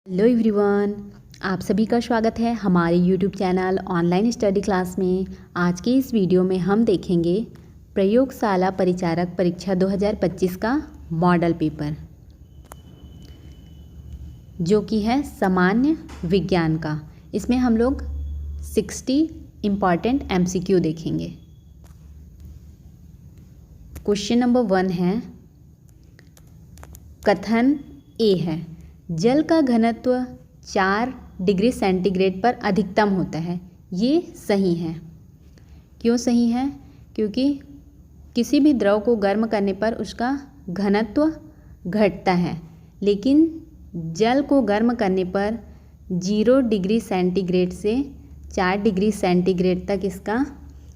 Hello everyone, आप सभी का स्वागत है हमारे YouTube channel online study class में। आज के इस वीडियो में हम देखेंगे प्रयोगशाला परिचारक परीक्षा 2025 का मॉडल पेपर, जो कि है सामान्य विज्ञान का। इसमें हम लोग 60 इम्पॉर्टेंट MCQ देखेंगे। क्वेश्चन नंबर 1 है, कथन ए है, जल का घनत्व 4 डिग्री सेंटीग्रेड पर अधिकतम होता है। ये सही है। क्यों सही है? क्योंकि किसी भी द्रव को गर्म करने पर उसका घनत्व घटता है, लेकिन जल को गर्म करने पर 0 डिग्री सेंटीग्रेड से 4 डिग्री सेंटीग्रेड तक इसका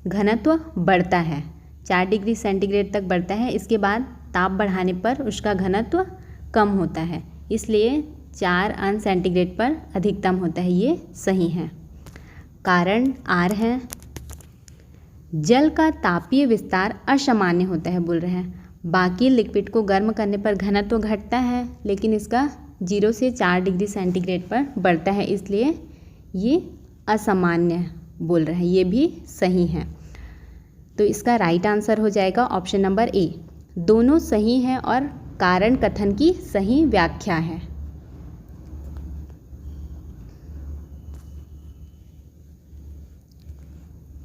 घनत्व बढ़ता है। 4 डिग्री सेंटीग्रेड तक बढ़ता है। इसके बाद ताप बढ़ाने पर उसका घनत्व कम होता है, इसलिए 4 अंश सेंटीग्रेड पर अधिकतम होता है। ये सही है। कारण आर है, जल का तापीय विस्तार असामान्य होता है बोल रहे हैं। बाकी लिक्विड को गर्म करने पर घनत्व घटता है, लेकिन इसका 0 से 4 डिग्री सेंटीग्रेड पर बढ़ता है, इसलिए ये असामान्य बोल रहे हैं। ये भी सही है। तो इसका राइट आंसर हो जाएगा ऑप्शन नंबर ए। दोनों सही हैं और कारण कथन की सही व्याख्या है।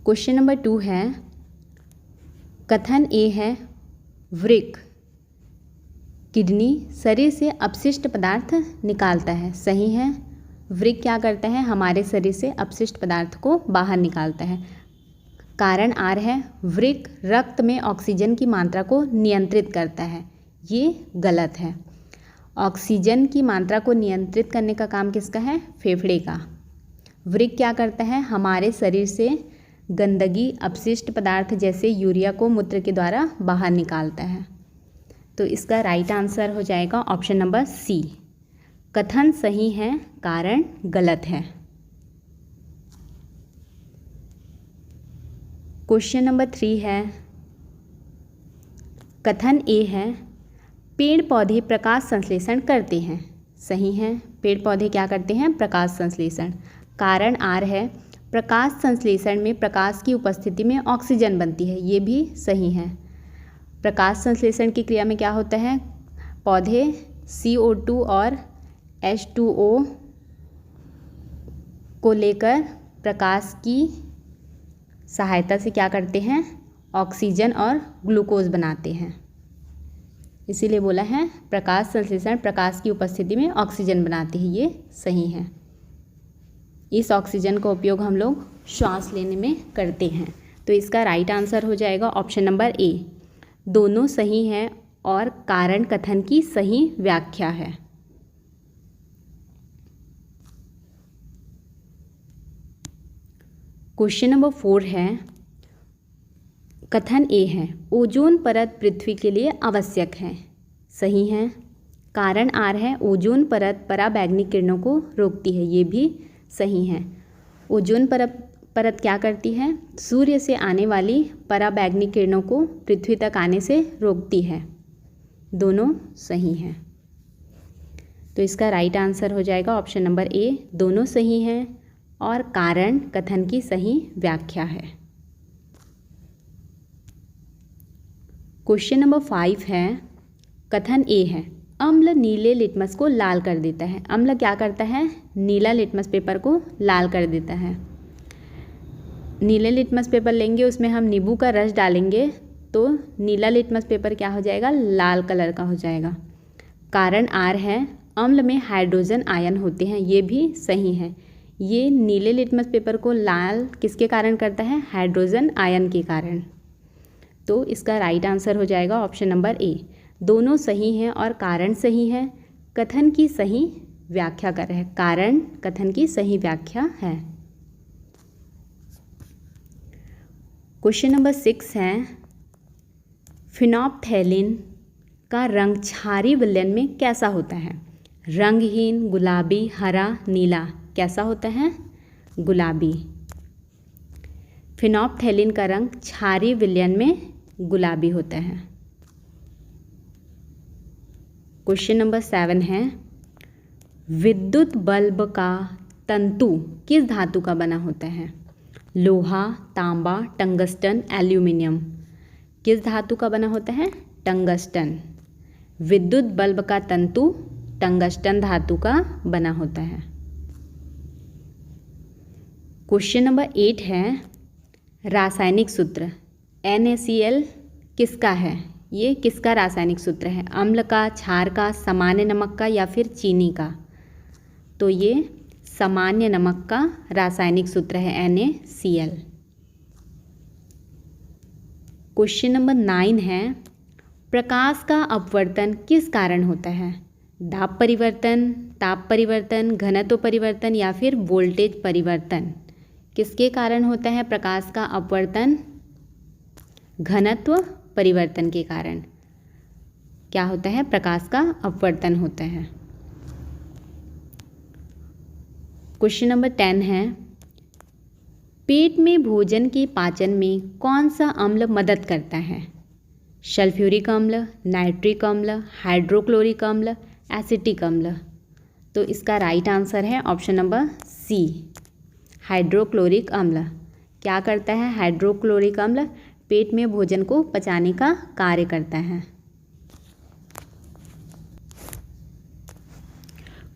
क्वेश्चन नंबर 2 है, कथन ए है, वृक्क किडनी शरीर से अपशिष्ट पदार्थ निकालता है। सही है। वृक्क क्या करता है? हमारे शरीर से अपशिष्ट पदार्थ को बाहर निकालता है। कारण आर है, वृक्क रक्त में ऑक्सीजन की मात्रा को नियंत्रित करता है। ये गलत है। ऑक्सीजन की मात्रा को नियंत्रित करने का काम किसका है? फेफड़े का। वृक्क क्या करता है? हमारे शरीर से गंदगी, अपशिष्ट पदार्थ जैसे यूरिया को मूत्र के द्वारा बाहर निकालता है। तो इसका राइट आंसर हो जाएगा ऑप्शन नंबर सी। कथन सही है, कारण गलत है। क्वेश्चन नंबर 3 है, कथन ए है, पेड़ पौधे प्रकाश संश्लेषण करते हैं। सही है। पेड़ पौधे क्या करते हैं? प्रकाश संश्लेषण। कारण आर है, प्रकाश संश्लेषण में प्रकाश की उपस्थिति में ऑक्सीजन बनती है। ये भी सही है। प्रकाश संश्लेषण की क्रिया में क्या होता है? पौधे CO2 और H2O को लेकर प्रकाश की सहायता से क्या करते हैं? ऑक्सीजन और ग्लूकोज बनाते हैं। इसीलिए बोला है प्रकाश संश्लेषण प्रकाश की उपस्थिति में ऑक्सीजन बनाती है। ये सही है। इस ऑक्सीजन का उपयोग हम लोग श्वास लेने में करते हैं। तो इसका राइट आंसर हो जाएगा ऑप्शन नंबर ए। दोनों सही हैं और कारण कथन की सही व्याख्या है। क्वेश्चन नंबर 4 है, कथन ए है, ओजोन परत पृथ्वी के लिए आवश्यक है। सही है। कारण आर है, ओजोन परत पराबैंगनी किरणों को रोकती है। ये भी सही है। ओजोन परत क्या करती है? सूर्य से आने वाली पराबैंगनी किरणों को पृथ्वी तक आने से रोकती है। दोनों सही हैं। तो इसका राइट आंसर हो जाएगा ऑप्शन नंबर ए। दोनों सही हैं और कारण कथन की सही व्याख्या है। क्वेश्चन नंबर 5 है, कथन ए है, अम्ल नीले लिटमस को लाल कर देता है। अम्ल क्या करता है? नीला लिटमस पेपर को लाल कर देता है। नीले लिटमस पेपर लेंगे, उसमें हम नींबू का रस डालेंगे तो नीला लिटमस पेपर क्या हो जाएगा? लाल कलर का हो जाएगा। कारण आर है, अम्ल में हाइड्रोजन आयन होते हैं। ये भी सही है। ये नीले लिटमस पेपर को लाल किसके कारण करता है? हाइड्रोजन आयन के कारण। तो इसका राइट आंसर हो जाएगा ऑप्शन नंबर ए। दोनों सही हैं और कारण सही है। कथन की सही व्याख्या कर रहे हैं। कारण कथन की सही व्याख्या है। क्वेश्चन नंबर 6 है, फिनोप्थैलिन का रंग क्षारीय विलयन में कैसा होता है? रंगहीन, गुलाबी, हरा, नीला। कैसा होता है? गुलाबी। फिनोप्थैलिन का रंग क्षारीय विलयन में गुलाबी होता है। क्वेश्चन नंबर 7 है, विद्युत बल्ब का तंतु किस धातु का बना होता है? लोहा, तांबा, टंगस्टन, एल्यूमिनियम। किस धातु का बना होता है? टंगस्टन। विद्युत बल्ब का तंतु टंगस्टन धातु का बना होता है। क्वेश्चन नंबर 8 है, रासायनिक सूत्र NaCl किसका है? ये किसका रासायनिक सूत्र है? अम्ल का, क्षार का, सामान्य नमक का या फिर चीनी का? तो ये सामान्य नमक का रासायनिक सूत्र है NaCl। क्वेश्चन नंबर 9 है, प्रकाश का अपवर्तन किस कारण होता है? दाब परिवर्तन, ताप परिवर्तन, घनत्व परिवर्तन या फिर वोल्टेज परिवर्तन? किसके कारण होता है प्रकाश का अपवर्तन? घनत्व परिवर्तन के कारण क्या होता है? प्रकाश का अपवर्तन होता है। क्वेश्चन नंबर 10 है, पेट में भोजन के पाचन में कौन सा अम्ल मदद करता है? सल्फ्यूरिक अम्ल, नाइट्रिक अम्ल, हाइड्रोक्लोरिक अम्ल, एसिटिक अम्ल। तो इसका राइट आंसर है ऑप्शन नंबर सी, हाइड्रोक्लोरिक अम्ल। क्या करता है हाइड्रोक्लोरिक अम्ल? पेट में भोजन को पचाने का कार्य करता है।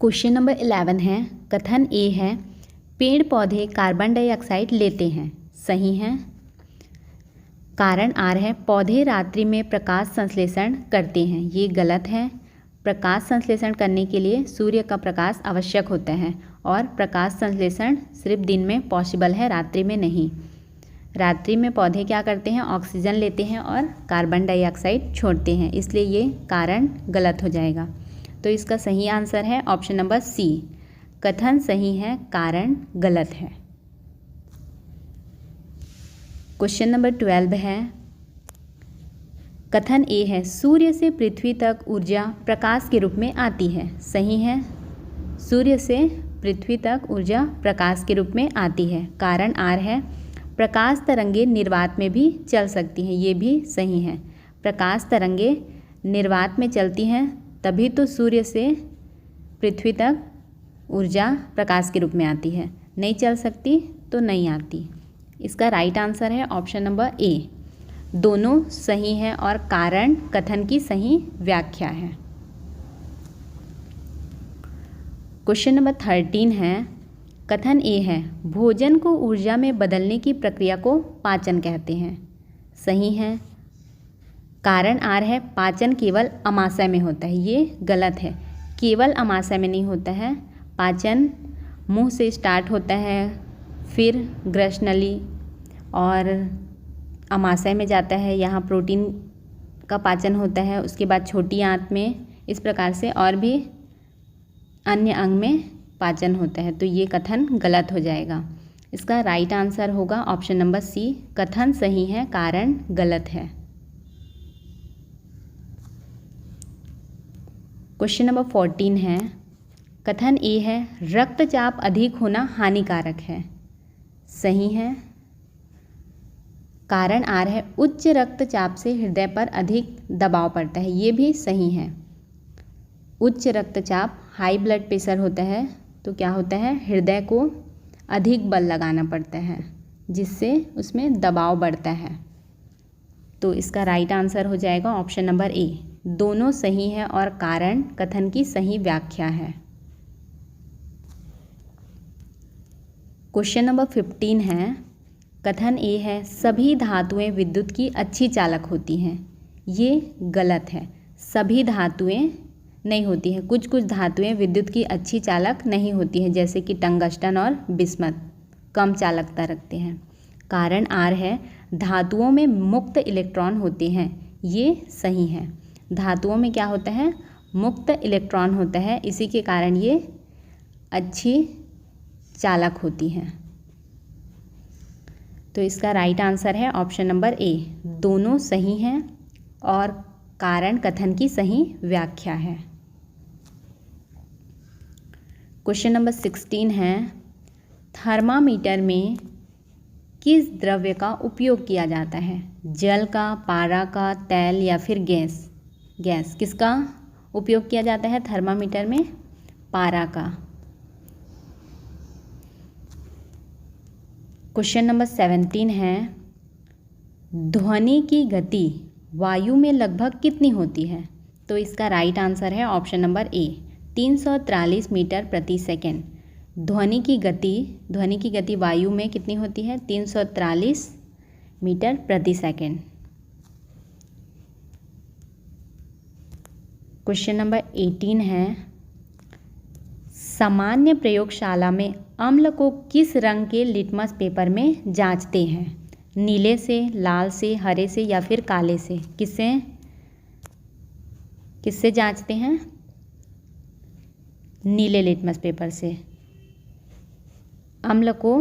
क्वेश्चन नंबर 11 है, कथन ए है, पेड़ पौधे कार्बन डाइऑक्साइड लेते हैं, सही है। कारण आर है, पौधे रात्रि में प्रकाश संश्लेषण करते हैं, ये गलत है। प्रकाश संश्लेषण करने के लिए सूर्य का प्रकाश आवश्यक होता है और प्रकाश संश्लेषण सिर्फ दिन में पॉसिबल है, रात्रि में नहीं। रात्रि में पौधे क्या करते हैं? ऑक्सीजन लेते हैं और कार्बन डाइऑक्साइड छोड़ते हैं, इसलिए ये कारण गलत हो जाएगा। तो इसका सही आंसर है ऑप्शन नंबर सी, कथन सही है, कारण गलत है। क्वेश्चन नंबर 12 है, कथन ए है, सूर्य से पृथ्वी तक ऊर्जा प्रकाश के रूप में आती है, सही है। सूर्य से पृथ्वी तक ऊर्जा प्रकाश के रूप में आती है। कारण आर है, प्रकाश तरंगे निर्वात में भी चल सकती हैं, ये भी सही है। प्रकाश तरंगे निर्वात में चलती हैं तभी तो सूर्य से पृथ्वी तक ऊर्जा प्रकाश के रूप में आती है, नहीं चल सकती तो नहीं आती। इसका राइट आंसर है ऑप्शन नंबर ए, दोनों सही है और कारण कथन की सही व्याख्या है। क्वेश्चन नंबर 13 है, कथन ए है, भोजन को ऊर्जा में बदलने की प्रक्रिया को पाचन कहते हैं, सही है। कारण आर है, पाचन केवल अमाशय में होता है, ये गलत है। केवल अमाशय में नहीं होता है, पाचन मुंह से स्टार्ट होता है, फिर ग्रसनली और अमाशय में जाता है, यहाँ प्रोटीन का पाचन होता है, उसके बाद छोटी आंत में, इस प्रकार से और भी अन्य अंग में पाचन होता है। तो ये कथन गलत हो जाएगा। इसका राइट आंसर होगा ऑप्शन नंबर सी, कथन सही है, कारण गलत है। क्वेश्चन नंबर 14 है, कथन ए है, रक्तचाप अधिक होना हानिकारक है, सही है। कारण आर है, उच्च रक्तचाप से हृदय पर अधिक दबाव पड़ता है, ये भी सही है। उच्च रक्तचाप हाई ब्लड प्रेशर होता है तो क्या होता है, हृदय को अधिक बल लगाना पड़ता है जिससे उसमें दबाव बढ़ता है। तो इसका राइट आंसर हो जाएगा ऑप्शन नंबर ए, दोनों सही है और कारण कथन की सही व्याख्या है। क्वेश्चन नंबर 15 है, कथन ए है, सभी धातुएं विद्युत की अच्छी चालक होती हैं, ये गलत है। सभी धातुएं नहीं होती हैं, कुछ कुछ धातुएं विद्युत की अच्छी चालक नहीं होती हैं, जैसे कि टंगस्टन और बिस्मथ कम चालकता रखते हैं। कारण आर है, धातुओं में मुक्त इलेक्ट्रॉन होते हैं, ये सही है। धातुओं में क्या होता है, मुक्त इलेक्ट्रॉन होता है, इसी के कारण ये अच्छी चालक होती हैं। तो इसका राइट आंसर है ऑप्शन नंबर ए, दोनों सही हैं और कारण कथन की सही व्याख्या है। क्वेश्चन नंबर 16 है, थर्मामीटर में किस द्रव्य का उपयोग किया जाता है? जल का, पारा का, तेल या फिर गैस? गैस किसका उपयोग किया जाता है थर्मामीटर में? पारा का। क्वेश्चन नंबर 17 है, ध्वनि की गति वायु में लगभग कितनी होती है? तो इसका राइट आंसर है ऑप्शन नंबर ए, 343 मीटर प्रति सेकेंड। ध्वनि की गति वायु में कितनी होती है? 343 मीटर प्रति सेकेंड। क्वेश्चन नंबर 18 है, सामान्य प्रयोगशाला में अम्ल को किस रंग के लिटमस पेपर में जांचते हैं? नीले से, लाल से, हरे से या फिर काले से? किससे जांचते हैं? नीले लिटमस पेपर से। अम्ल को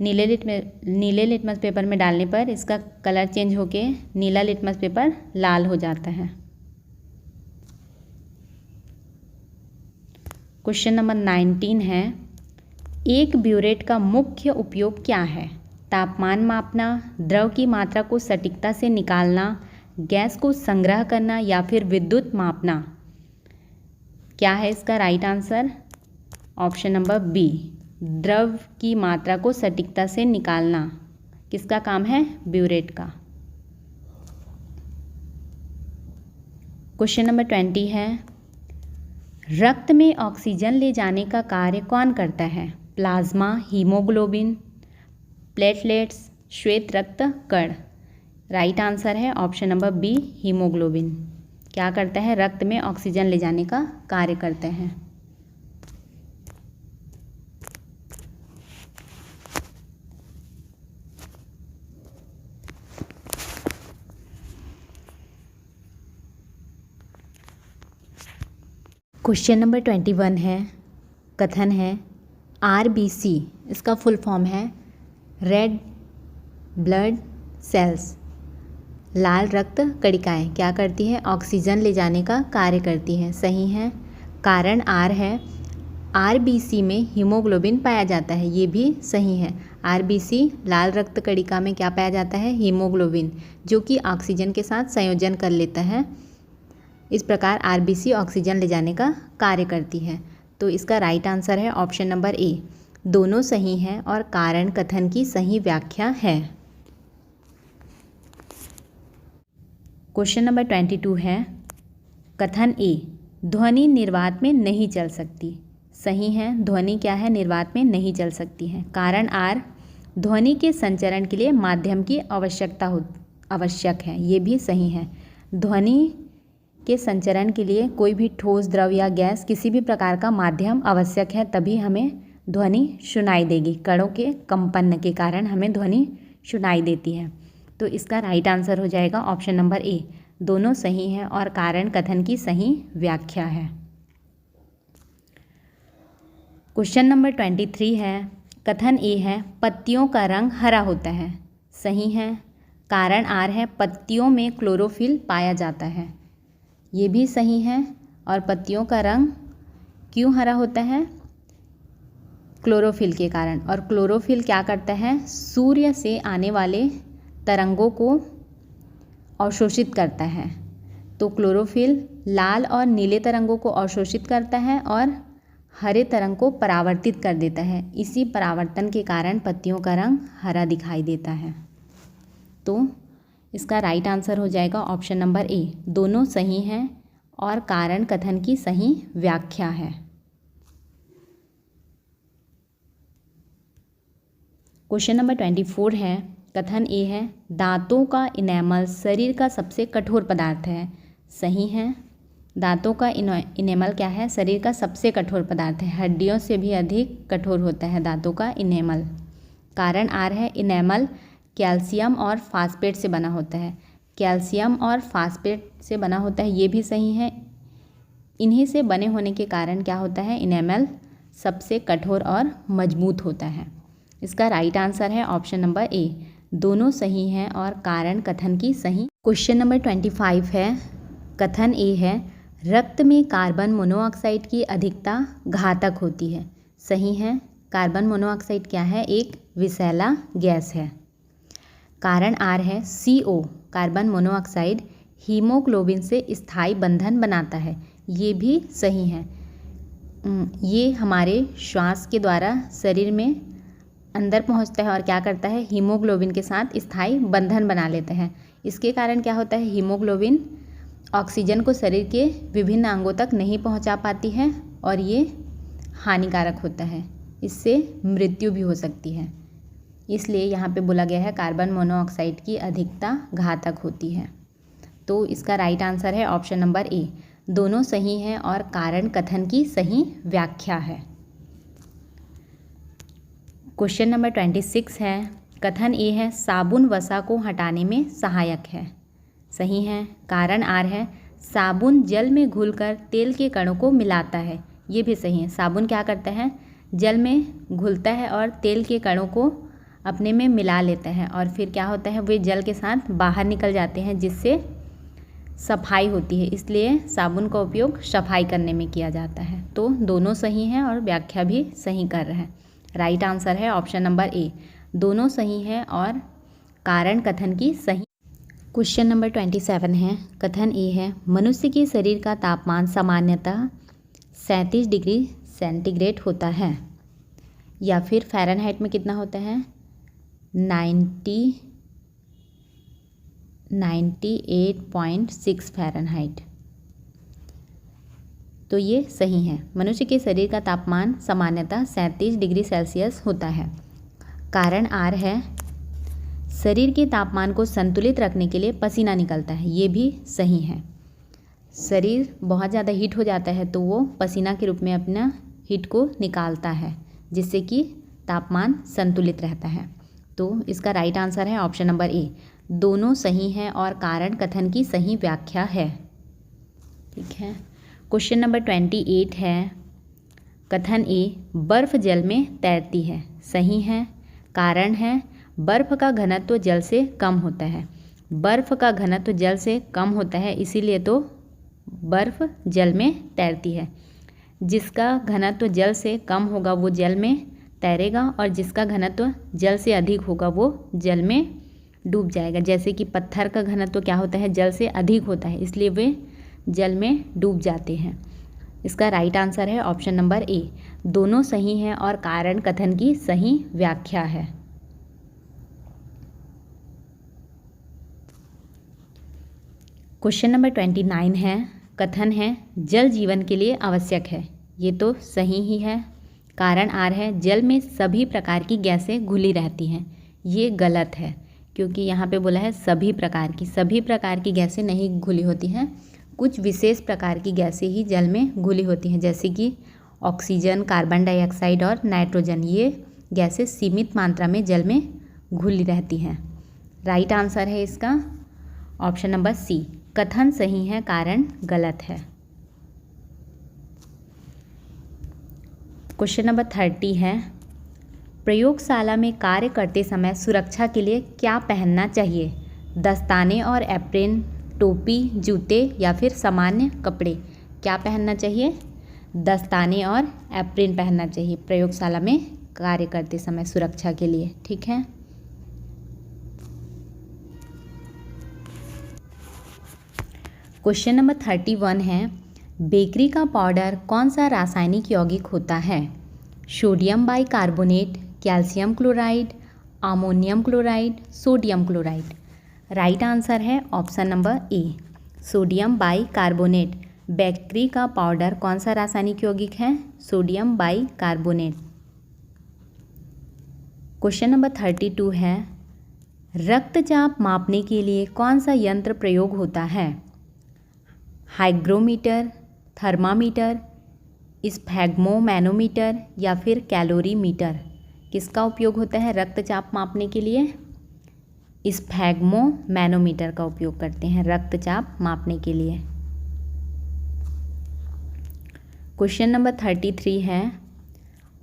नीले लिटमस पेपर में डालने पर इसका कलर चेंज होके नीला लिटमस पेपर लाल हो जाता है। क्वेश्चन नंबर 19 है, एक ब्यूरेट का मुख्य उपयोग क्या है? तापमान मापना, द्रव की मात्रा को सटीकता से निकालना, गैस को संग्रह करना या फिर विद्युत मापना? क्या है इसका right answer? Option number B, द्रव की मात्रा को सटीकता से निकालना किसका काम है? ब्यूरेट का। क्वेश्चन नंबर 20 है, रक्त में ऑक्सीजन ले जाने का कार्य कौन करता है? प्लाज्मा, हीमोग्लोबिन, प्लेटलेट्स, श्वेत रक्त कण? राइट आंसर है ऑप्शन नंबर बी, हीमोग्लोबिन। क्या करता है? रक्त में ऑक्सीजन ले जाने का कार्य करते हैं। क्वेश्चन नंबर 21 है, कथन है RBC, इसका फुल फॉर्म है रेड ब्लड सेल्स, लाल रक्त कणिकाएँ। क्या करती है? ऑक्सीजन ले जाने का कार्य करती है। सही है। कारण आर है, RBC में हीमोग्लोबिन पाया जाता है, ये भी सही है। RBC लाल रक्त कणिका में क्या पाया जाता है? हीमोग्लोबिन, जो कि ऑक्सीजन के साथ संयोजन कर लेता है। इस प्रकार RBC ऑक्सीजन ले जाने का कार्य करती है। तो इसका राइट आंसर है ऑप्शन नंबर ए, दोनों सही हैं और कारण कथन की सही व्याख्या है। क्वेश्चन नंबर 22 है, कथन ए, ध्वनि निर्वात में नहीं चल सकती। सही है। ध्वनि क्या है? निर्वात में नहीं चल सकती है। कारण आर, ध्वनि के संचरण के लिए माध्यम की आवश्यक है, ये भी सही है। ध्वनि के संचरण के लिए कोई भी ठोस, द्रव या गैस, किसी भी प्रकार का माध्यम आवश्यक है, तभी हमें ध्वनि सुनाई देगी। कणों के कंपन के कारण हमें ध्वनि सुनाई देती है। तो इसका राइट आंसर हो जाएगा ऑप्शन नंबर ए, दोनों सही हैं और कारण कथन की सही व्याख्या है। क्वेश्चन नंबर 23 है, कथन ए है, पत्तियों का रंग हरा होता है। सही है। कारण आर है, पत्तियों में क्लोरोफिल पाया जाता है, ये भी सही है। और पत्तियों का रंग क्यों हरा होता है? क्लोरोफिल के कारण। और क्लोरोफिल क्या करता है? सूर्य से आने वाले तरंगों को अवशोषित करता है। तो क्लोरोफिल लाल और नीले तरंगों को अवशोषित करता है और हरे तरंग को परावर्तित कर देता है। इसी परावर्तन के कारण पत्तियों का रंग हरा दिखाई देता है। तो इसका राइट आंसर हो जाएगा ऑप्शन नंबर ए, दोनों सही हैं और कारण कथन की सही व्याख्या है। क्वेश्चन नंबर 24 है, कथन ए है, दांतों का इनेमल शरीर का सबसे कठोर पदार्थ है। सही है। दांतों का इनेमल क्या है? शरीर का सबसे कठोर पदार्थ है। हड्डियों से भी अधिक कठोर होता है दांतों का इनेमल। कारण आर है, इनेमल कैल्शियम और फास्फेट से बना होता है। कैल्शियम और फास्फेट से बना होता है, ये भी सही है। इन्हीं से बने होने के कारण क्या होता है? इनेमल सबसे कठोर और मजबूत होता है। इसका राइट आंसर है ऑप्शन नंबर ए, दोनों सही हैं और कारण कथन की सही। क्वेश्चन नंबर 25 है, कथन ए है, रक्त में कार्बन मोनोऑक्साइड की अधिकता घातक होती है। सही है। कार्बन मोनोऑक्साइड क्या है? एक विषैला गैस है। कारण आर है, CO कार्बन मोनोऑक्साइड हीमोग्लोबिन से स्थायी बंधन बनाता है, ये भी सही है। ये हमारे श्वास के द्वारा शरीर में अंदर पहुंचता है और क्या करता है, हीमोग्लोबिन के साथ स्थायी बंधन बना लेते हैं। इसके कारण क्या होता है, हीमोग्लोबिन ऑक्सीजन को शरीर के विभिन्न अंगों तक नहीं पहुंचा पाती है और ये हानिकारक होता है, इससे मृत्यु भी हो सकती है। इसलिए यहाँ पे बोला गया है कार्बन मोनोऑक्साइड की अधिकता घातक होती है। तो इसका राइट आंसर है ऑप्शन नंबर ए। दोनों सही हैं और कारण कथन की सही व्याख्या है। क्वेश्चन नंबर 26 है, कथन ए है साबुन वसा को हटाने में सहायक है। सही है। कारण आर है साबुन जल में घुलकर तेल के कणों को मिलाता है। ये भी सही है। साबुन क्या करता है, जल में घुलता है और तेल के कणों को अपने में मिला लेता है और फिर क्या होता है, वे जल के साथ बाहर निकल जाते हैं जिससे सफाई होती है। इसलिए साबुन का उपयोग सफाई करने में किया जाता है। तो दोनों सही हैं और व्याख्या भी सही कर रहे हैं। राइट आंसर है ऑप्शन नंबर ए। दोनों सही हैं और कारण कथन की सही। क्वेश्चन नंबर 27 है, कथन ए है मनुष्य के शरीर का तापमान सामान्यतः 37 डिग्री सेंटीग्रेड होता है, या फिर फ़ारेनहाइट में कितना होता है 98.6 फ़ारेनहाइट। तो ये सही है। मनुष्य के शरीर का तापमान सामान्यतः 37 डिग्री सेल्सियस होता है। कारण आर है शरीर के तापमान को संतुलित रखने के लिए पसीना निकलता है। ये भी सही है। शरीर बहुत ज़्यादा हीट हो जाता है तो वो पसीना के रूप में अपना हीट को निकालता है जिससे कि तापमान संतुलित रहता है। तो इसका राइट आंसर है ऑप्शन नंबर ए। दोनों सही हैं और कारण कथन की सही व्याख्या है। ठीक है। क्वेश्चन नंबर 28 है, कथन ए बर्फ़ जल में तैरती है। सही है। कारण है बर्फ़ का घनत्व जल से कम होता है। बर्फ़ का घनत्व जल से कम होता है इसीलिए तो बर्फ़ जल में तैरती है। जिसका घनत्व जल से कम होगा वो जल में तैरेगा और जिसका घनत्व जल से अधिक होगा वो जल में डूब जाएगा। जैसे कि पत्थर का घनत्व क्या होता है, जल से अधिक होता है, इसलिए वे जल में डूब जाते हैं। इसका राइट आंसर है ऑप्शन नंबर ए। दोनों सही हैं और कारण कथन की सही व्याख्या है। क्वेश्चन नंबर 29 है, कथन है जल जीवन के लिए आवश्यक है। ये तो सही ही है। कारण आर है जल में सभी प्रकार की गैसें घुली रहती हैं। ये गलत है क्योंकि यहाँ पे बोला है सभी प्रकार की गैसें नहीं घुली होती हैं। कुछ विशेष प्रकार की गैसें ही जल में घुली होती हैं जैसे कि ऑक्सीजन, कार्बन डाइऑक्साइड और नाइट्रोजन। ये गैसें सीमित मात्रा में जल में घुली रहती हैं। राइट आंसर है इसका ऑप्शन नंबर सी। कथन सही है, कारण गलत है। क्वेश्चन नंबर 30 है, प्रयोगशाला में कार्य करते समय सुरक्षा के लिए क्या पहनना चाहिए? दस्ताने और एप्रेन, टोपी, जूते या फिर सामान्य कपड़े? क्या पहनना चाहिए? दस्ताने और एप्रेन पहनना चाहिए प्रयोगशाला में कार्य करते समय सुरक्षा के लिए। ठीक है। क्वेश्चन नंबर 31 है, बेकरी का पाउडर कौन सा रासायनिक यौगिक होता है? Sodium bicarbonate, calcium chloride, ammonium chloride, sodium chloride. Right answer है option number A, sodium bicarbonate. Bakery का पाउडर कौन सा रासायनिक यौगिक है? Sodium bicarbonate. क्वेश्चन नंबर 32 है, रक्तचाप मापने के लिए कौन सा यंत्र प्रयोग होता है? हाइग्रोमीटर, थर्मामीटर, स्फैग्मोमैनोमीटर या फिर कैलोरीमीटर? किसका उपयोग होता है रक्तचाप मापने के लिए? स्फैग्मोमैनोमीटर का उपयोग करते हैं रक्तचाप मापने के लिए। क्वेश्चन नंबर 33 है,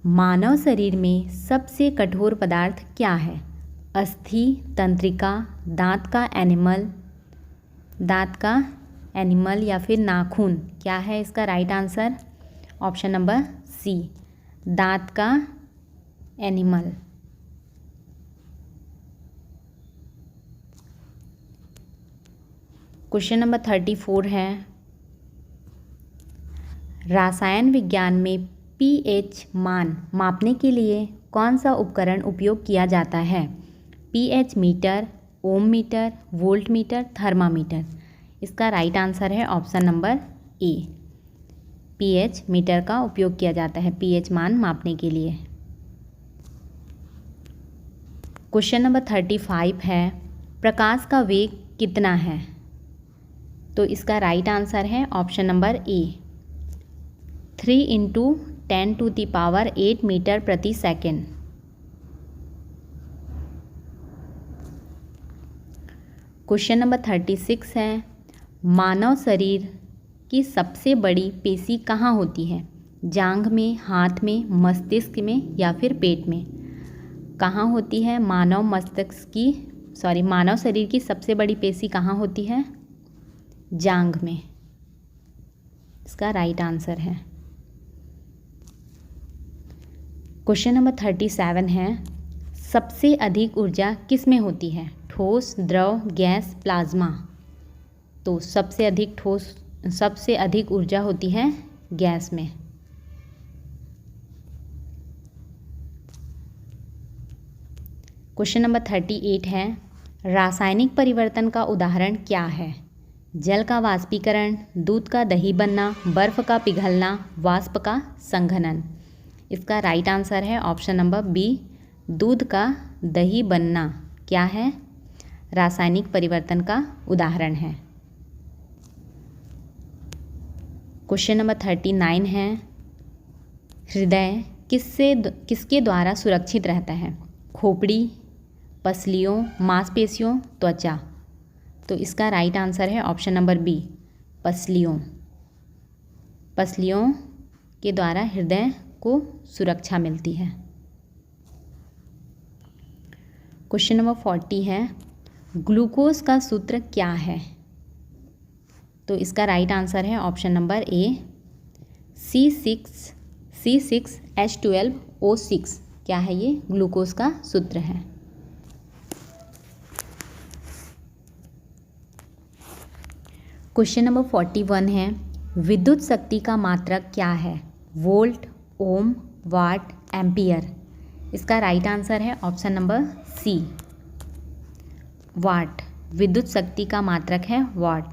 मानव शरीर में सबसे कठोर पदार्थ क्या है? अस्थि, तंत्रिका, दांत का एनिमल या फिर नाखून? क्या है इसका right answer? Option number C, दांत का एनिमल। क्वेश्चन नंबर 34 है, रसायन विज्ञान में pH मान मापने के लिए कौन सा उपकरण उपयोग किया जाता है? pH metre, ohm metre, volt metre, thermometer. इसका राइट आंसर है option number A. pH metre का उपयोग किया जाता है pH मान मापने के लिए। क्वेश्चन नंबर 35 है, प्रकाश का वेग कितना है? तो इसका राइट आंसर है ऑप्शन नंबर ए, 3 × 10⁸ मीटर प्रति सेकेंड। क्वेश्चन नंबर 36 है, मानव शरीर की सबसे बड़ी पेशी कहाँ होती है? जांघ में, हाथ में, मस्तिष्क में या फिर पेट में? कहाँ होती है मानव शरीर की सबसे बड़ी पेशी कहाँ होती है? जांघ में। इसका राइट आंसर है। क्वेश्चन नंबर 37 है, सबसे अधिक ऊर्जा किस में होती है? ठोस, द्रव, गैस, प्लाज्मा। तो सबसे अधिक ऊर्जा होती है गैस में। क्वेश्चन नंबर 38 है, रासायनिक परिवर्तन का उदाहरण क्या है? जल का वाष्पीकरण, दूध का दही बनना, बर्फ का पिघलना, वाष्प का संघनन। इसका राइट आंसर है ऑप्शन नंबर बी, दूध का दही बनना क्या है? रासायनिक परिवर्तन का उदाहरण है। क्वेश्चन नंबर 39 है, हृदय किसके द्वारा सुरक्षित रहता है? खोपड़ी, पसलियों, मांसपेशियों, त्वचा। तो इसका राइट आंसर है ऑप्शन नंबर बी, पसलियों के द्वारा हृदय को सुरक्षा मिलती है। क्वेश्चन नंबर 40 है, ग्लूकोज का सूत्र क्या है? तो इसका राइट आंसर है ऑप्शन नंबर ए, C6H12O6। क्या है ये? ग्लूकोज का सूत्र है। क्वेश्चन नंबर 41 है, विद्युत शक्ति का मात्रक क्या है? वोल्ट, ओम, वाट, एम्पियर। इसका राइट आंसर है ऑप्शन नंबर सी, वाट। विद्युत शक्ति का मात्रक है वाट।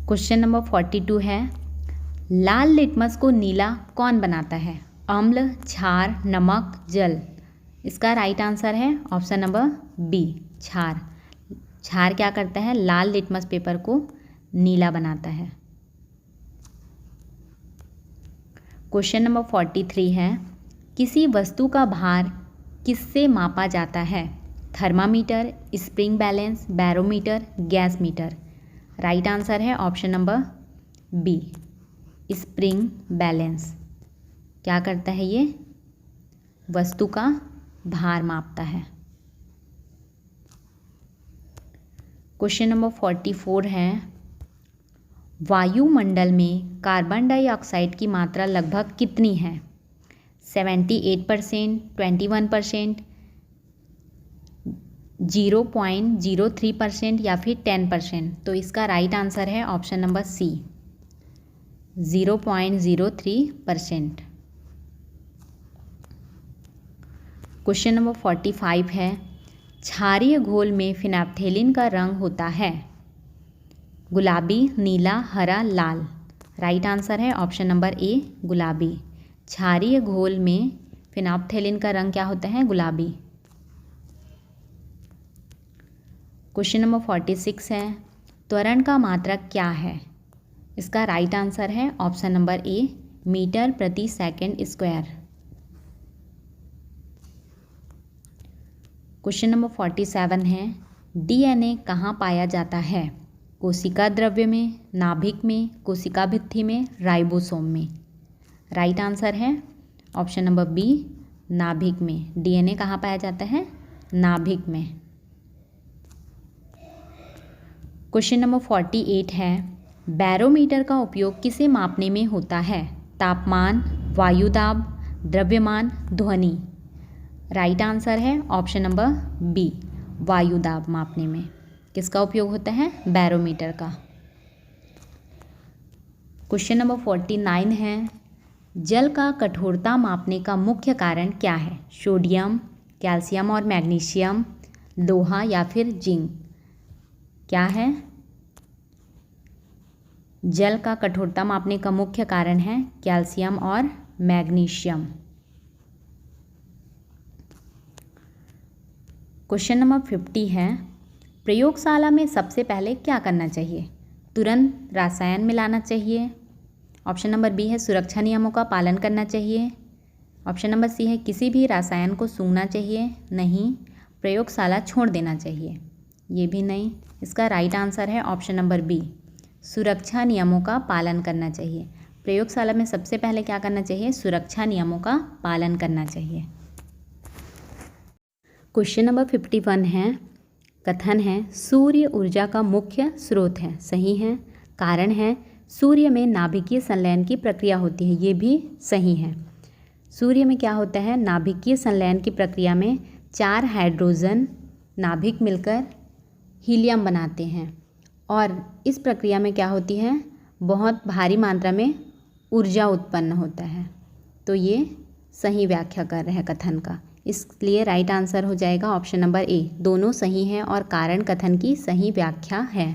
क्वेश्चन नंबर 42 है, लाल लिटमस को नीला कौन बनाता है? अम्ल, क्षार, नमक, जल। इसका राइट आंसर है ऑप्शन नंबर बी, क्षार। क्षार क्या करता है? लाल लिटमस पेपर को नीला बनाता है। क्वेश्चन नंबर 43 है, किसी वस्तु का भार किससे मापा जाता है? Thermometer, spring balance, barometer, gas meter. Right answer है option number B, spring balance. क्या करता है ये? वस्तु का भार मापता है। क्वेश्चन नंबर 44 है, वायुमंडल में कार्बन डाइऑक्साइड की मात्रा लगभग कितनी है? 78%, 21%, 0.03% या फिर 10%। तो इसका राइट आंसर है option number C, 0.03%। Question number 45 है, क्षारीय घोल में फिनाप्थेलिन का रंग होता है गुलाबी, नीला, हरा, लाल। राइट आंसर है ऑप्शन नंबर ए, गुलाबी। क्षारीय घोल में फिनाप्थेलिन का रंग क्या होता है? गुलाबी। क्वेश्चन नंबर 46 है, त्वरण का मात्रक क्या है? इसका राइट आंसर है ऑप्शन नंबर ए, मीटर प्रति सेकंड स्क्वायर। क्वेश्चन नंबर 47 है, डीएनए कहाँ पाया जाता है? कोशिका द्रव्य में, नाभिक में, कोशिका भित्ति में, राइबोसोम में। राइट आंसर है ऑप्शन नंबर बी, नाभिक में। डीएनए कहाँ पाया जाता है? नाभिक में। क्वेश्चन नंबर 48 है, बैरोमीटर का उपयोग किसे मापने में होता है? तापमान, वायुदाब, द्रव्यमान, ध्वनि। राइट आंसर है ऑप्शन नंबर बी, वायुदाब मापने में किसका उपयोग होता है? बैरोमीटर का। क्वेश्चन नंबर 49 है, जल का कठोरता मापने का मुख्य कारण क्या है? सोडियम, कैल्शियम और मैग्नीशियम, लोहा या फिर जिंक? क्या है? जल का कठोरता मापने का मुख्य कारण है कैल्शियम और मैग्नीशियम। क्वेश्चन नंबर 50 है, प्रयोगशाला में सबसे पहले क्या करना चाहिए? तुरंत रसायन मिलाना चाहिए। ऑप्शन नंबर बी है सुरक्षा नियमों का पालन करना चाहिए। ऑप्शन नंबर सी है किसी भी रसायन को सूंघना चाहिए। नहीं, प्रयोगशाला छोड़ देना चाहिए। ये भी नहीं। इसका राइट आंसर है ऑप्शन नंबर बी, सुरक्षा नियमों का पालन करना चाहिए। प्रयोगशाला में सबसे पहले क्या करना चाहिए? सुरक्षा नियमों का पालन करना चाहिए। क्वेश्चन नंबर 51 है, कथन है सूर्य ऊर्जा का मुख्य स्रोत है। सही है। कारण है सूर्य में नाभिकीय संलयन की प्रक्रिया होती है। ये भी सही है। सूर्य में क्या होता है? नाभिकीय संलयन की प्रक्रिया में 4 हाइड्रोजन नाभिक मिलकर हीलियम बनाते हैं और इस प्रक्रिया में क्या होती है? बहुत भारी मात्रा में ऊर्जा उत्पन्न होता है। तो ये सही व्याख्या कर रहे हैं कथन का, इसलिए राइट आंसर हो जाएगा ऑप्शन नंबर ए। दोनों सही हैं और कारण कथन की सही व्याख्या है।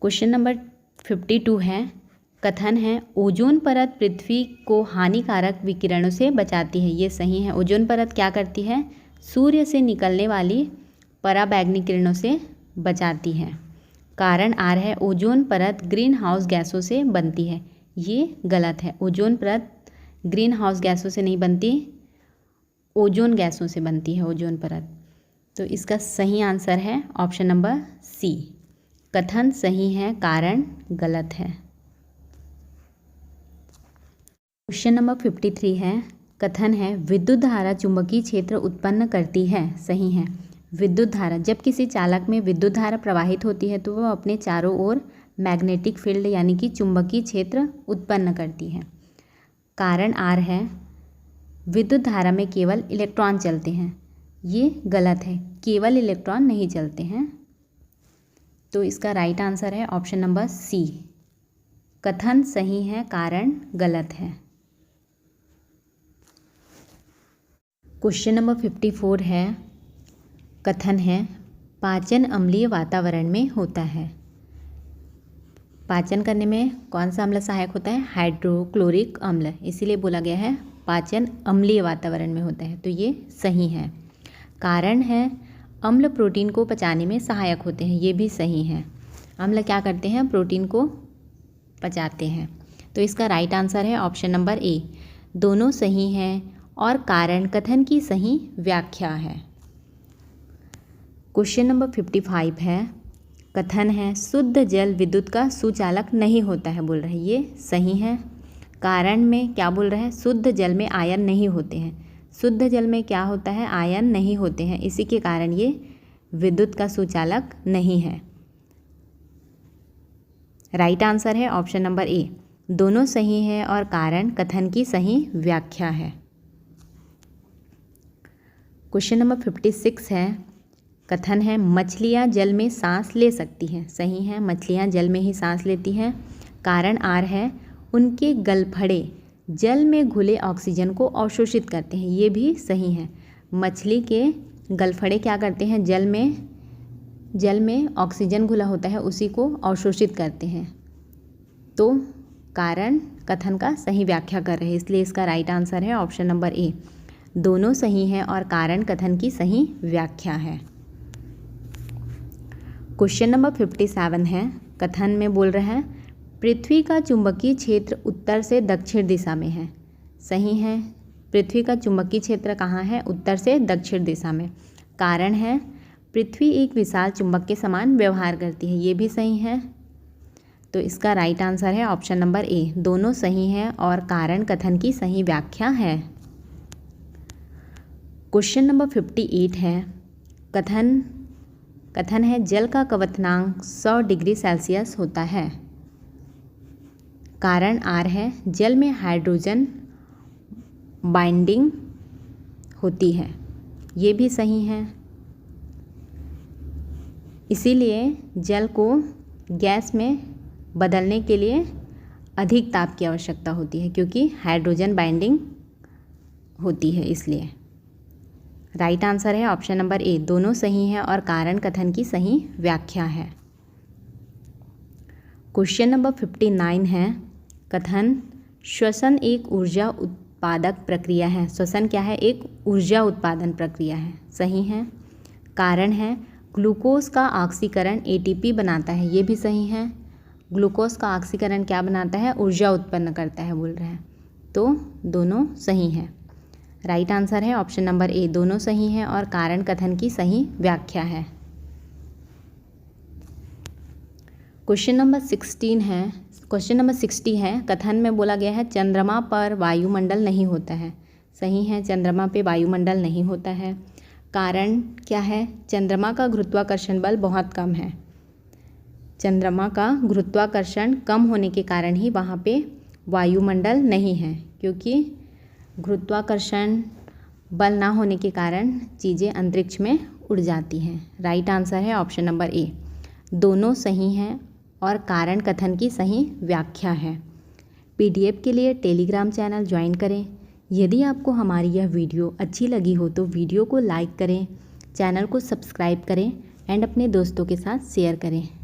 क्वेश्चन नंबर 52 है, कथन है ओजोन परत पृथ्वी को हानिकारक विकिरणों से बचाती है। ये सही है। ओजोन परत क्या करती है? सूर्य से निकलने वाली पराबैंगनी किरणों से बचाती है। कारण आर है ओजोन परत ग्रीन हाउस गैसों से बनती है। ये गलत है। ओजोन परत ग्रीन हाउस गैसों से नहीं बनती, ओजोन गैसों से बनती है ओजोन परत। तो इसका सही आंसर है ऑप्शन नंबर सी। कथन सही है, कारण गलत है। क्वेश्चन नंबर 53 है, कथन है विद्युत धारा चुंबकीय क्षेत्र उत्पन्न करती है। सही है। विद्युत धारा, जब किसी चालक में विद्युत धारा प्रवाहित होती है तो वह अपने चारों ओर मैग्नेटिक फील्ड यानी कि चुंबकीय क्षेत्र उत्पन्न करती है। कारण आर है विद्युत धारा में केवल इलेक्ट्रॉन चलते हैं। ये गलत है, केवल इलेक्ट्रॉन नहीं चलते हैं। तो इसका राइट आंसर है ऑप्शन नंबर सी। कथन सही है, कारण गलत है। क्वेश्चन नंबर 54 है, कथन है पाचन अम्लीय वातावरण में होता है। पाचन करने में कौन सा अम्ल सहायक होता है? हाइड्रोक्लोरिक अम्ल। इसीलिए बोला गया है पाचन अम्लीय वातावरण में होता है। तो ये सही है। कारण है अम्ल प्रोटीन को पचाने में सहायक होते हैं। ये भी सही है। अम्ल क्या करते हैं? प्रोटीन को पचाते हैं। तो इसका राइट आंसर है ऑप्शन नंबर ए। दोनों सही हैं और कारण कथन की सही व्याख्या है। क्वेश्चन नंबर 55 है, कथन है शुद्ध जल विद्युत का सुचालक नहीं होता है। बोल रहे हैं ये सही है। कारण में क्या बोल रहे हैं? शुद्ध जल में आयन नहीं होते हैं। शुद्ध जल में क्या होता है? आयन नहीं होते हैं। इसी के कारण ये विद्युत का सुचालक नहीं है। राइट आंसर है ऑप्शन नंबर ए। दोनों सही है और कारण कथन की सही व्याख्या है। क्वेश्चन नंबर 56 है, कथन है मछलियाँ जल में सांस ले सकती हैं। सही है, मछलियाँ जल में ही सांस लेती हैं। कारण आर है उनके गलफड़े जल में घुले ऑक्सीजन को अवशोषित करते हैं। ये भी सही है। मछली के गलफड़े क्या करते हैं? जल में ऑक्सीजन घुला होता है उसी को अवशोषित करते हैं। तो कारण कथन का सही व्याख्या कर रहे हैं, इसलिए इसका राइट आंसर है ऑप्शन नंबर ए। दोनों सही हैं और कारण कथन की सही व्याख्या है। क्वेश्चन नंबर 57 है, कथन में बोल रहे हैं पृथ्वी का चुंबकीय क्षेत्र उत्तर से दक्षिण दिशा में है। सही है। पृथ्वी का चुंबकीय क्षेत्र कहाँ है? उत्तर से दक्षिण दिशा में। कारण है पृथ्वी एक विशाल चुंबक के समान व्यवहार करती है। ये भी सही है। तो इसका राइट आंसर है ऑप्शन नंबर ए। दोनों सही हैं और कारण कथन की सही व्याख्या है। क्वेश्चन नंबर 58 है, कथन है जल का क्वथनांक 100 डिग्री सेल्सियस होता है। कारण आर है जल में हाइड्रोजन बाइंडिंग होती है। ये भी सही है। इसीलिए जल को गैस में बदलने के लिए अधिक ताप की आवश्यकता होती है, क्योंकि हाइड्रोजन बाइंडिंग होती है इसलिए। राइट आंसर है ऑप्शन नंबर ए, दोनों सही है और कारण कथन की सही व्याख्या है। क्वेश्चन नंबर 59 है, कथन श्वसन एक ऊर्जा उत्पादक प्रक्रिया है। श्वसन क्या है? एक ऊर्जा उत्पादन प्रक्रिया है। सही है। कारण है ग्लूकोज का ऑक्सीकरण एटीपी बनाता है, ये भी सही है। ग्लूकोज का ऑक्सीकरण क्या बनाता है? ऊर्जा उत्पन्न करता है बोल रहे हैं, तो दोनों सही हैं। राइट आंसर है ऑप्शन नंबर ए, दोनों सही हैं और कारण कथन की सही व्याख्या है। क्वेश्चन नंबर 60 है, कथन में बोला गया है चंद्रमा पर वायुमंडल नहीं होता है। सही है, चंद्रमा पे वायुमंडल नहीं होता है। कारण क्या है? चंद्रमा का गुरुत्वाकर्षण बल बहुत कम है। चंद्रमा का गुरुत्वाकर्षण कम होने के कारण ही वहाँ पे वायुमंडल नहीं है, क्योंकि गुरुत्वाकर्षण बल ना होने के कारण चीज़ें अंतरिक्ष में उड़ जाती हैं। राइट आंसर है ऑप्शन नंबर ए, दोनों सही हैं और कारण कथन की सही व्याख्या है। पीडीएफ के लिए टेलीग्राम चैनल ज्वाइन करें। यदि आपको हमारी यह वीडियो अच्छी लगी हो तो वीडियो को लाइक करें, चैनल को सब्सक्राइब करें एंड अपने दोस्तों के साथ शेयर करें।